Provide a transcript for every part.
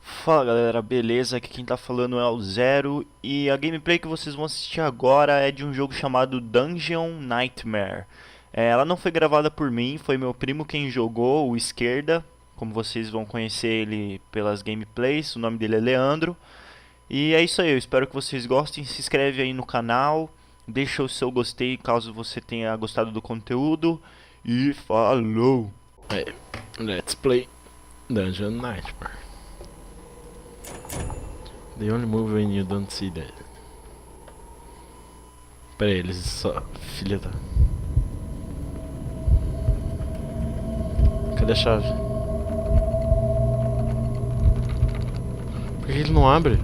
Fala galera, beleza? Aqui quem tá falando é o Zero e a gameplay que vocês vão assistir agora é de um jogo chamado Dungeon Nightmare. Ela não foi gravada por mim, foi meu primo quem jogou, o Esquerda, como vocês vão conhecer ele pelas gameplays, o nome dele é Leandro. E é isso aí, eu espero que vocês gostem, se inscreve aí no canal, deixa o seu gostei caso você tenha gostado do conteúdo e falou! Hey, let's play Dungeon Nightmare. The only move when you don't see that. Pera aí, eles só... Filha da... Cadê a chave? Por que ele não abre?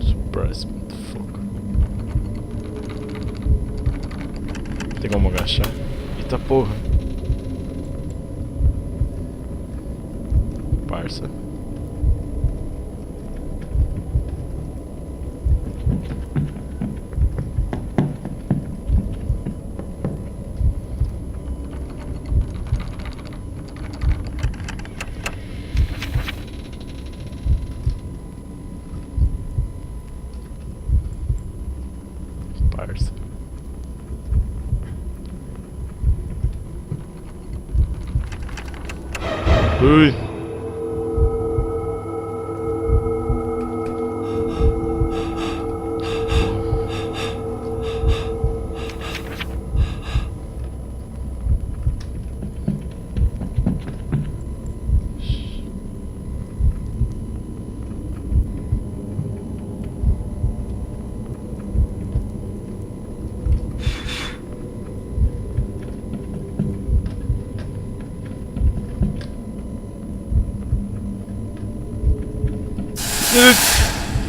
Surprise, motherfucker. Tem como agachar? Eita porra. Parça. Parça. Ui.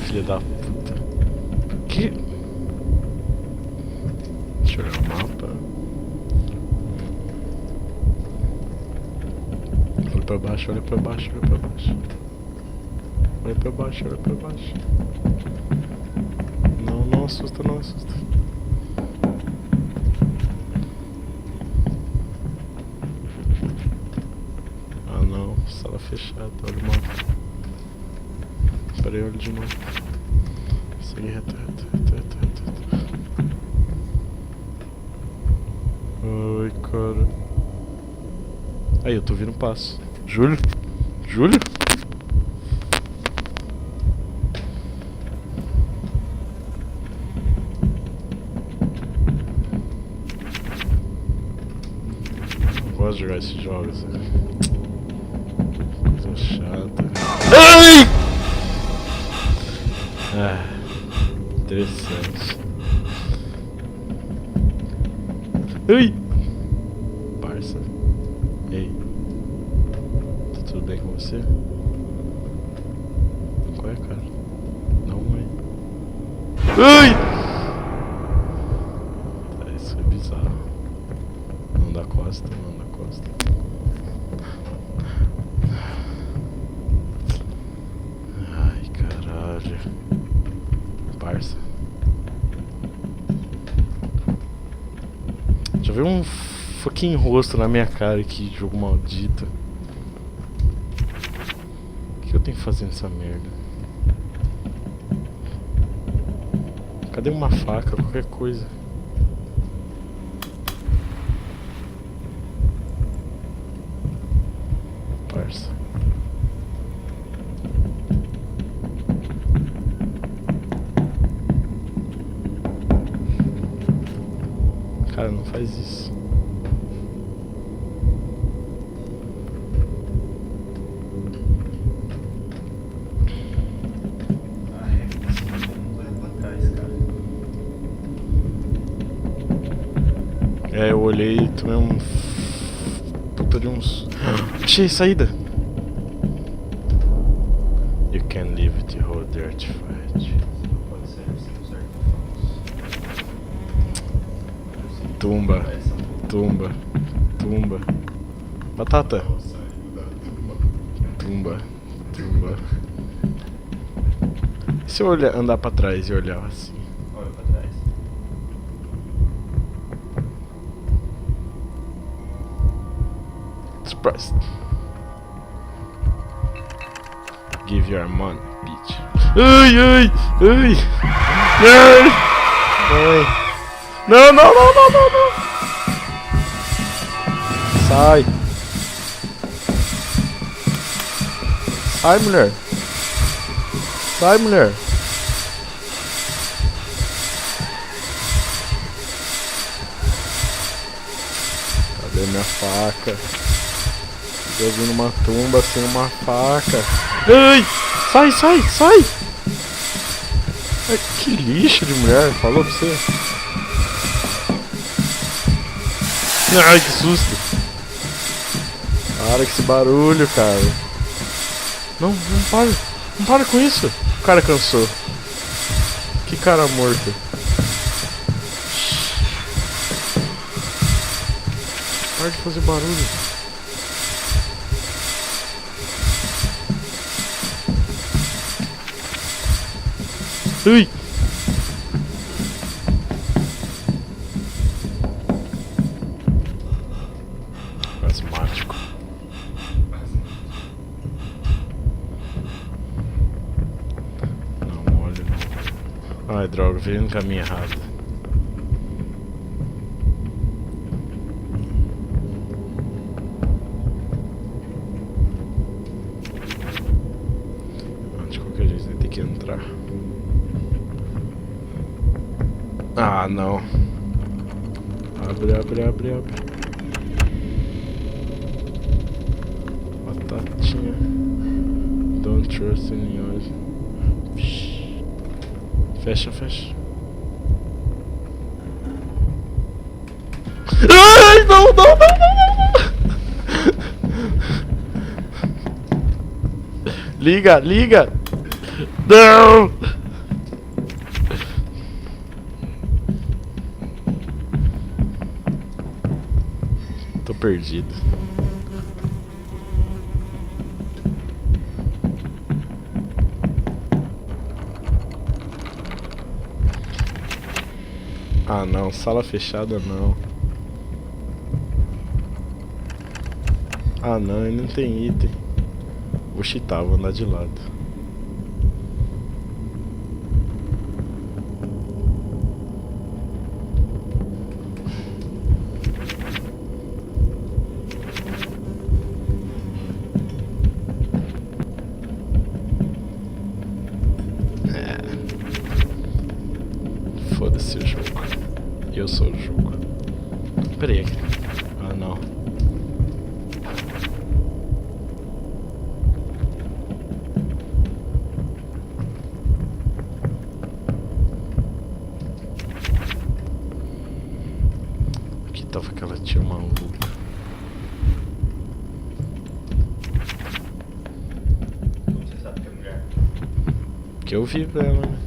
Filha da puta. Que? Deixa eu olhar o mapa. Olha pra baixo, olha pra baixo, olha pra baixo. Olha pra baixo, olha pra baixo. Não, não assusta, não assusta. Ah não, sala fechada, olha o mapa. Peraí, olha de novo. Segue reto, reto, reto, reto, reto, reto. Ai, cara. Aí, eu tô ouvindo um passo. Júlio? Júlio? Não gosto de jogar esses jogos, né? Coisa chata. Ai! Ah, interessante. Ui! Parça. Ei. Tá tudo bem com você? Qual é, cara? Não, mãe. Ui! Tá, isso é bizarro. Não dá costa, não dá costa. Ai, caralho. Parça. Já veio um fucking rosto na minha cara aqui, jogo maldito. O que eu tenho que fazer nessa merda? Cadê uma faca? Qualquer coisa. Parça. Cara, não faz isso. É, eu olhei e tomei um... puta de uns... Achei saída! You can leave it to hold dirt fight. Tumba, tumba, tumba. Batata. Tumba, tumba. E se eu andar pra trás e olhar assim? Olha pra trás. Surprise. Give your money, bitch. Ai, ai, ai. Ai. Ai. Não, não, não, não, não, não. Sai. Sai, mulher. Sai, mulher. Cadê minha faca? Eu vim numa tumba sem uma faca. Ai! Sai, sai, sai! Ai, que lixo de mulher, falou pra você. Ai, que susto! Para com esse barulho, cara. Não, não para. Não para com isso. O cara cansou. Que cara morto. Para de fazer barulho. Ui! Asmático. Não, olha não. Ai, droga, veio no caminho errado. De qualquer jeito, vai ter que entrar. Ah, não. Abre, abre, abre, abre. Batatinha. Don't trust anyone. Fecha, fecha. Ai, não, não, não, não, não. Liga, liga. Não. Tô perdido. Ah não, sala fechada não. Ah não, ele não tem item. Vou cheatar, vou andar de lado. Foda-se o jogo. Eu sou o jogo. Pera aí. Ah não. Aqui tava aquela tia maluca. Como você sabe que é mulher? Que eu vi pra ela, né?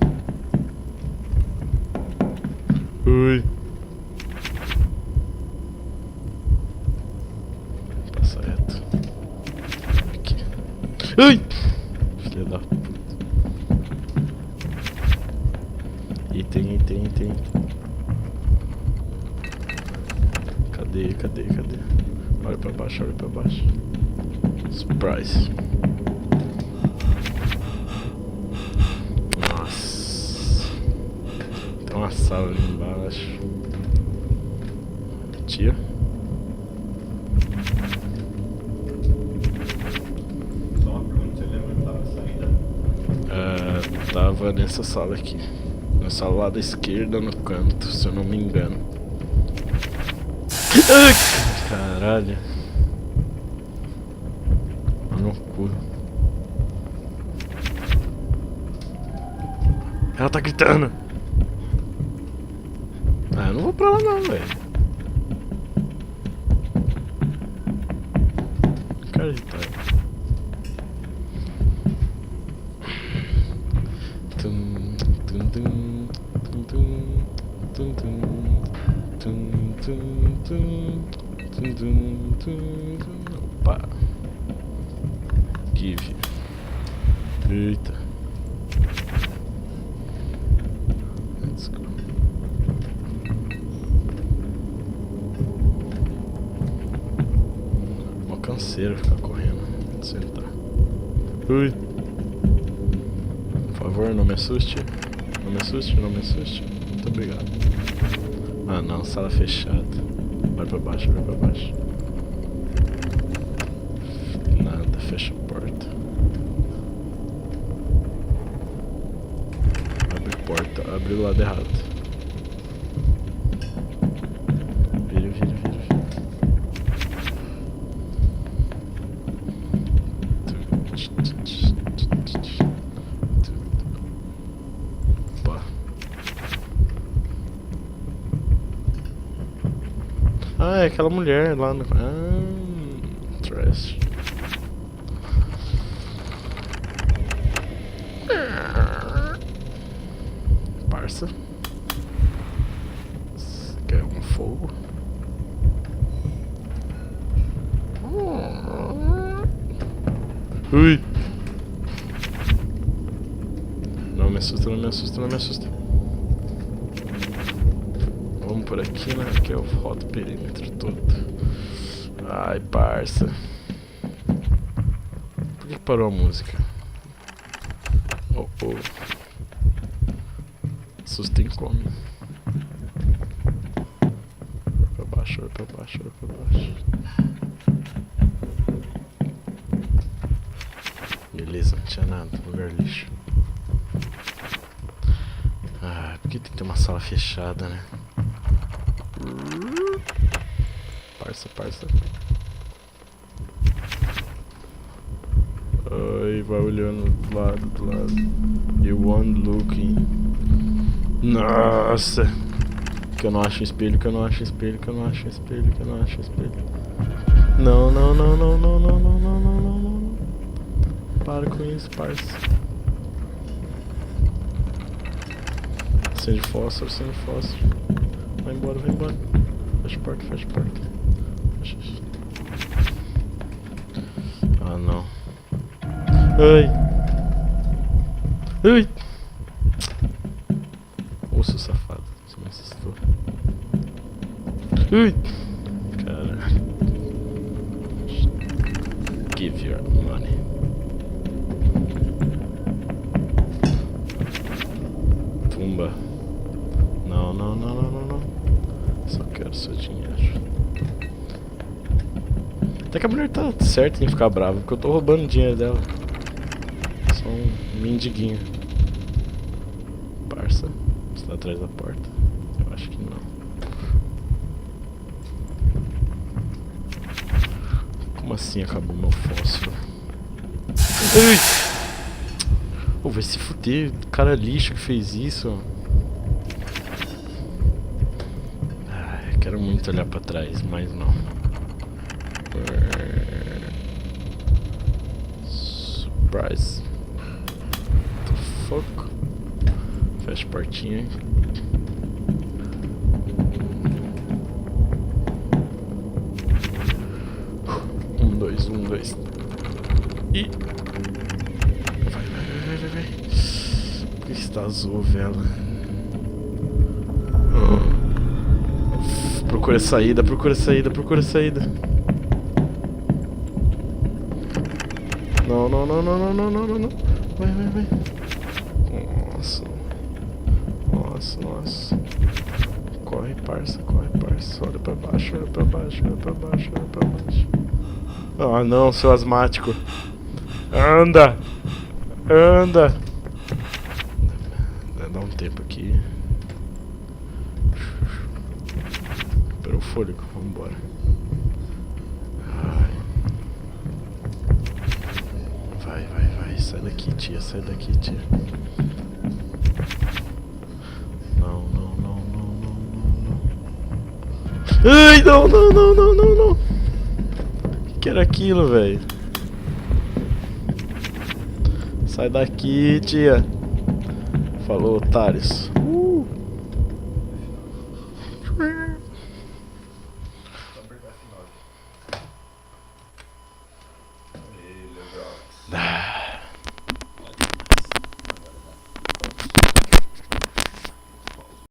Ui. Passa reto. Aqui. Ui! Filha da puta. Item, item, item. Cadê, cadê, cadê? Olha pra baixo, olha pra baixo. Surprise. Nossa. Tem uma sala ali embaixo. Tia? Só uma pergunta, você lembra que tava saída? Tava nessa sala aqui. Na sala lá da esquerda no canto, se eu não me engano. Ai, caralho. No cu. Ela tá gritando. Ah, eu não vou pra lá não, velho. Cara de pai. Tum, tum, tum, tum, tum, tum, tum, tum, tum, tum, tum, tum, tum. Opa. Give. Eita. canseira ficar correndo. Sentar. Ui. Por favor, não me assuste. Não me assuste, não me assuste. Muito obrigado. Ah não, sala fechada. Vai pra baixo, vai pra baixo. Nada, fecha a porta. Abre porta, abre o lado errado. Vira, vira, vira, vira. Opa. Ah, é aquela mulher lá no... Ah, trash. Parça. Quer um fogo? Ui! Não me assusta, não me assusta, não me assusta. Vamos por aqui, né? Que eu rodo o perímetro todo. Ai, parça. Por que parou a música? Oh, oh. Sustem come. Vai pra baixo, vai pra baixo, vai pra baixo. Beleza, não tinha nada, lugar lixo. Ah, por que tem que ter uma sala fechada, né? Parça, parça. Ai, vai olhando do lado, do lado. You one looking. Nossa! Que eu não acho espelho, que eu não acho espelho, que eu não acho espelho, que eu não acho espelho. Não, não, não, não, não, não, não, não, não, não, não. Para com isso, parça. Acende fósforo, acende fósforo. Vai embora, vai embora. Fecha a porta, fecha a porta. Fecha. Ah, não. Ai! Ai! Ô, seu safado, você me assustou. Ai! Caralho. Give your money. Tumba. Não, não, não, não, não, não. Só quero seu dinheiro. Até que a mulher tá certa em ficar brava, porque eu tô roubando o dinheiro dela. Sou um mendiguinho. Parça, você tá atrás da porta? Eu acho que não. Como assim acabou meu fósforo? Ai! Pô, vai se fuder, cara lixo que fez isso. Ai, quero muito olhar pra trás, mas não. Surprise. What the fuck? Fecha a portinha aí. Um, dois. E... Vai. Por que está azul, vela? Procura saída, procura saída, procura saída. Não, não, não, não, não, não, não, não. Vai. Nossa. Nossa, nossa. Corre, parça, corre, parça. Olha pra baixo, olha pra baixo, olha pra baixo, olha pra baixo. Ah, não, seu asmático. Anda! Anda! Dá um tempo aqui. Esperou o fôlego, vambora. Vai, sai daqui, tia, sai daqui, tia. Não. Ai, não. Que era aquilo, velho? Sai daqui, tia. Falou, otários.